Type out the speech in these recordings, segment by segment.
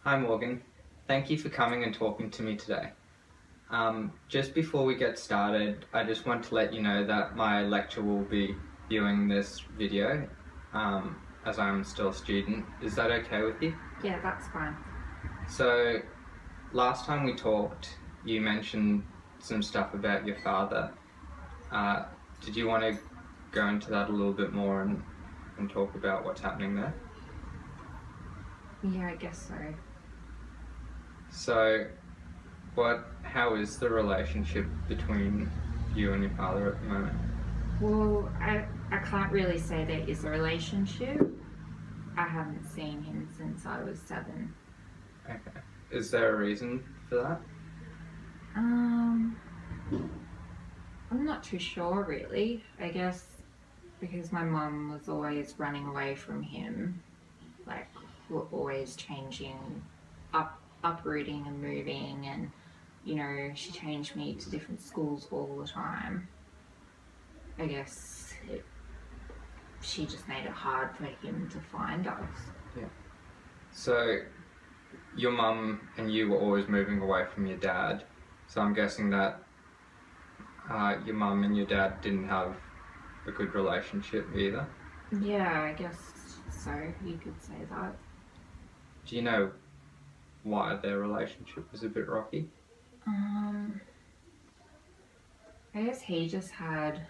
Hi Morgan, thank you for coming and talking to me today. Just before we get started, I just want to let you know that my lecturer will be viewing this video as I'm still a student. Is that okay with you? Yeah, that's fine. So, last time we talked, you mentioned some stuff about your father. Did you want to go into that a little bit more and talk about what's happening there? Yeah, I guess so. So, how is the relationship between you and your father at the moment? Well, I can't really say there is a relationship. I haven't seen him since I was 7. Okay. Is there a reason for that? I'm not too sure really. I guess because my mum was always running away from him. Like, we're always changing, uprooting and moving, and she changed me to different schools all the time. I guess she just made it hard for him to find us. Yeah. So, your mum and you were always moving away from your dad. So I'm guessing that your mum and your dad didn't have a good relationship either. Yeah, I guess so. You could say that. Do you know why their relationship was a bit rocky? I guess he just had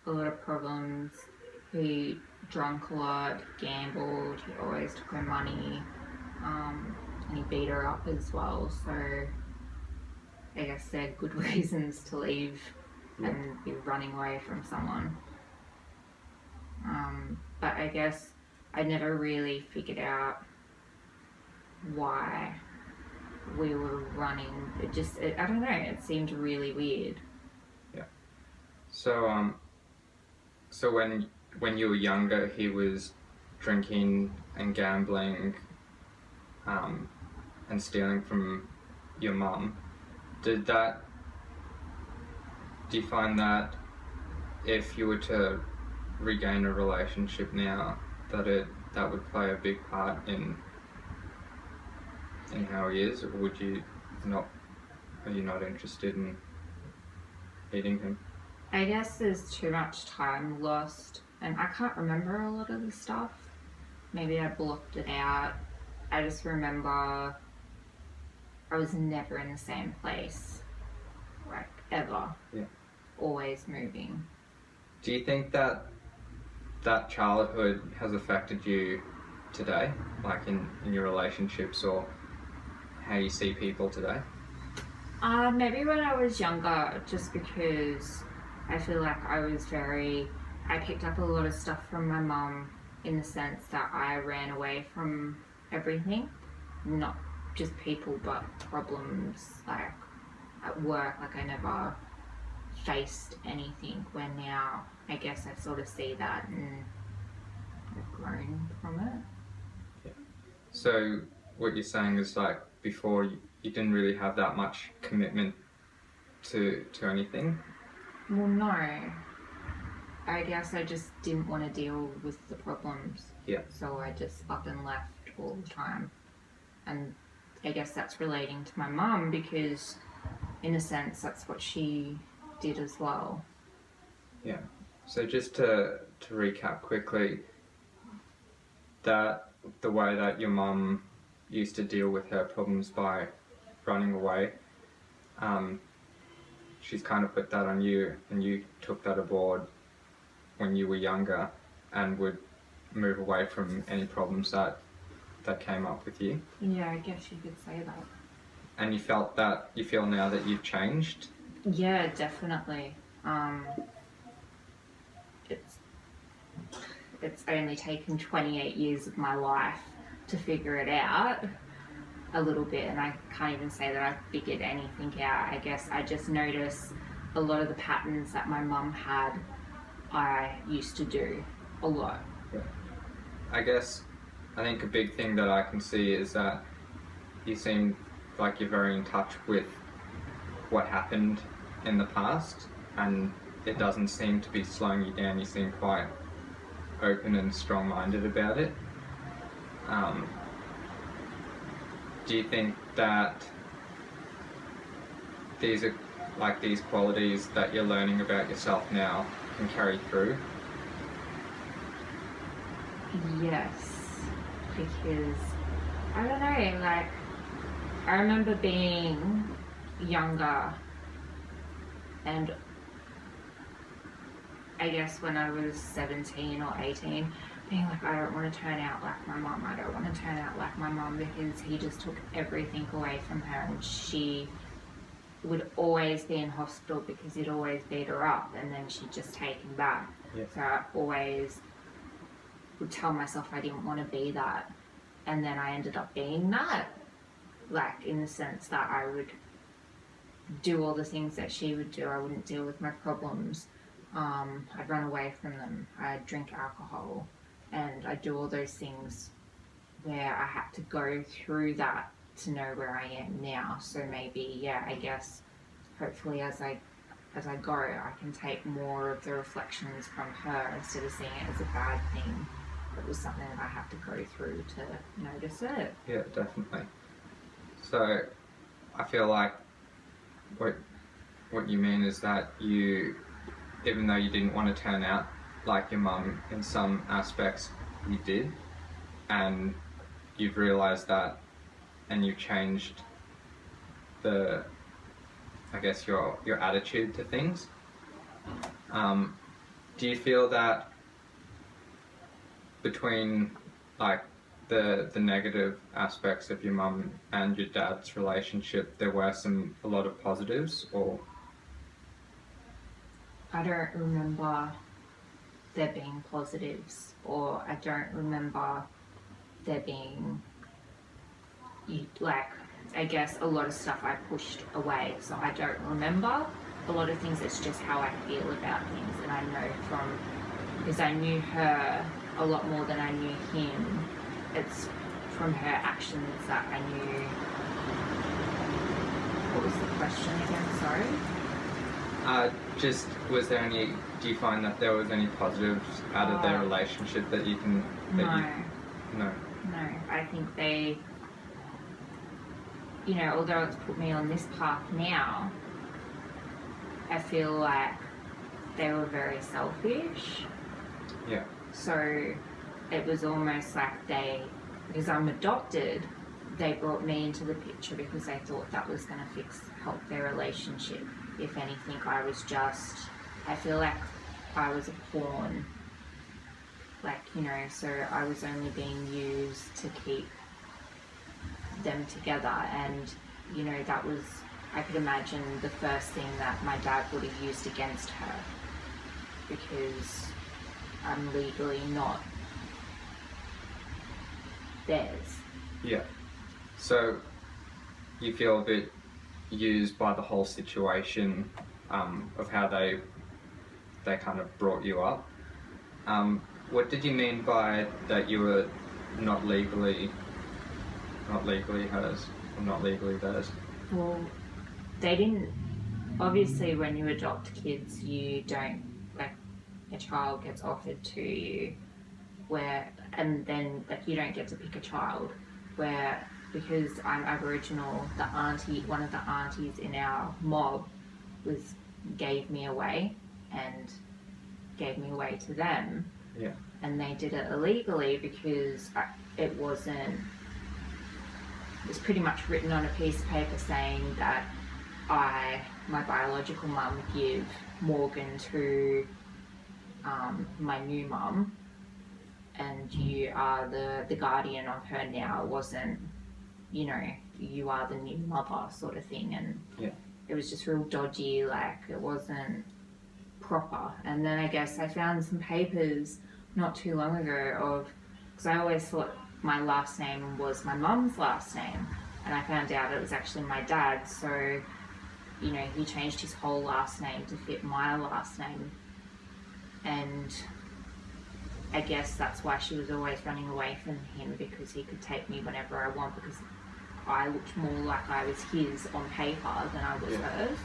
a lot of problems. He drank a lot, gambled, he always took her money, and he beat her up as well. So I guess they're good reasons to leave and be running away from someone. But I guess I never really figured out why we were running. I don't know, it seemed really weird. Yeah. So so when you were younger, he was drinking and gambling, and stealing from your mum. Do you find that if you were to regain a relationship now, that would play a big part in how he is, or would you not? Are you not interested in meeting him? I guess there's too much time lost, and I can't remember a lot of the stuff. Maybe I blocked it out. I just remember I was never in the same place, like, ever. Yeah. Always moving. Do you think that childhood has affected you today, like in your relationships or how you see people today? Maybe when I was younger, just because I feel like I picked up a lot of stuff from my mum in the sense that I ran away from everything, not just people, but problems, like at work. Like, I never faced anything, where now I guess I sort of see that and I've grown from it. Yeah. So what you're saying is, like, before you didn't really have that much commitment to anything? Well, no. I guess I just didn't want to deal with the problems. Yeah. So I just up and left all the time. And I guess that's relating to my mum, because in a sense that's what she did as well. Yeah. So just to recap quickly, that the way that your mum used to deal with her problems by running away, she's kind of put that on you, and you took that aboard when you were younger and would move away from any problems that came up with you. Yeah, I guess you could say that. And you feel now that you've changed? Yeah, definitely. It's only taken 28 years of my life to figure it out a little bit, and I can't even say that I've figured anything out. I guess I just notice a lot of the patterns that my mum had, I used to do a lot. Yeah. I think a big thing that I can see is that you seem like you're very in touch with what happened in the past, and it doesn't seem to be slowing you down. You seem quite open and strong-minded about it. do you think that these are like these qualities that you're learning about yourself now can carry through? Yes, because I don't know, like I remember being younger, and I guess when I was 17 or 18, being like, I don't want to turn out like my mum, I don't want to turn out like my mum, because he just took everything away from her, and she would always be in hospital because he'd always beat her up, and then she'd just take him back. Yeah. So I always would tell myself I didn't want to be that, and then I ended up being that, like in the sense that I would do all the things that she would do. I wouldn't deal with my problems. I'd run away from them. I'd drink alcohol, and I'd do all those things where I had to go through that to know where I am now. So maybe, yeah, I guess hopefully as I go, I can take more of the reflections from her instead of seeing it as a bad thing. It was something that I have to go through to notice it. Yeah, definitely. So I feel like what you mean is that you, even though you didn't want to turn out like your mum in some aspects, you did, and you've realised that, and you've changed the, I guess, your attitude to things. Do you feel that between like the negative aspects of your mum and your dad's relationship, there were a lot of positives, or? I don't remember there being positives, or I don't remember there being, like, I guess a lot of stuff I pushed away, so I don't remember a lot of things. It's just how I feel about things, and I know from, because I knew her a lot more than I knew him, it's from her actions that I knew. What was the question again? Sorry? Just, was there any, do you find that there was any positives out of their relationship that you can... No. No, I think they, although it's put me on this path now, I feel like they were very selfish. Yeah. So it was almost like because I'm adopted, they brought me into the picture because they thought that was going to help their relationship. If anything, I feel like I was a pawn. So I was only being used to keep them together, and, that was, I could imagine the first thing that my dad would have used against her, because I'm legally not theirs. Yeah. So you feel a bit used by the whole situation of how they kind of brought you up. What did you mean by that you were not legally hers, or not legally theirs? Well, they didn't. Obviously, when you adopt kids, you don't, like, a child gets offered to you, and then you don't get to pick a child. Where, because I'm Aboriginal, one of the aunties in our mob gave me away to them. Yeah. And they did it illegally because it was pretty much written on a piece of paper saying that my biological mum, give Morgan to my new mum, and you are the guardian of her now. It wasn't, you are the new mother sort of thing, and yeah. It was just real dodgy, like it wasn't proper. And then I guess I found some papers not too long ago because I always thought my last name was my mum's last name, and I found out it was actually my dad's. So, he changed his whole last name to fit my last name, and I guess that's why she was always running away from him, because he could take me whenever I want, because I looked more like I was his on paper than I was hers.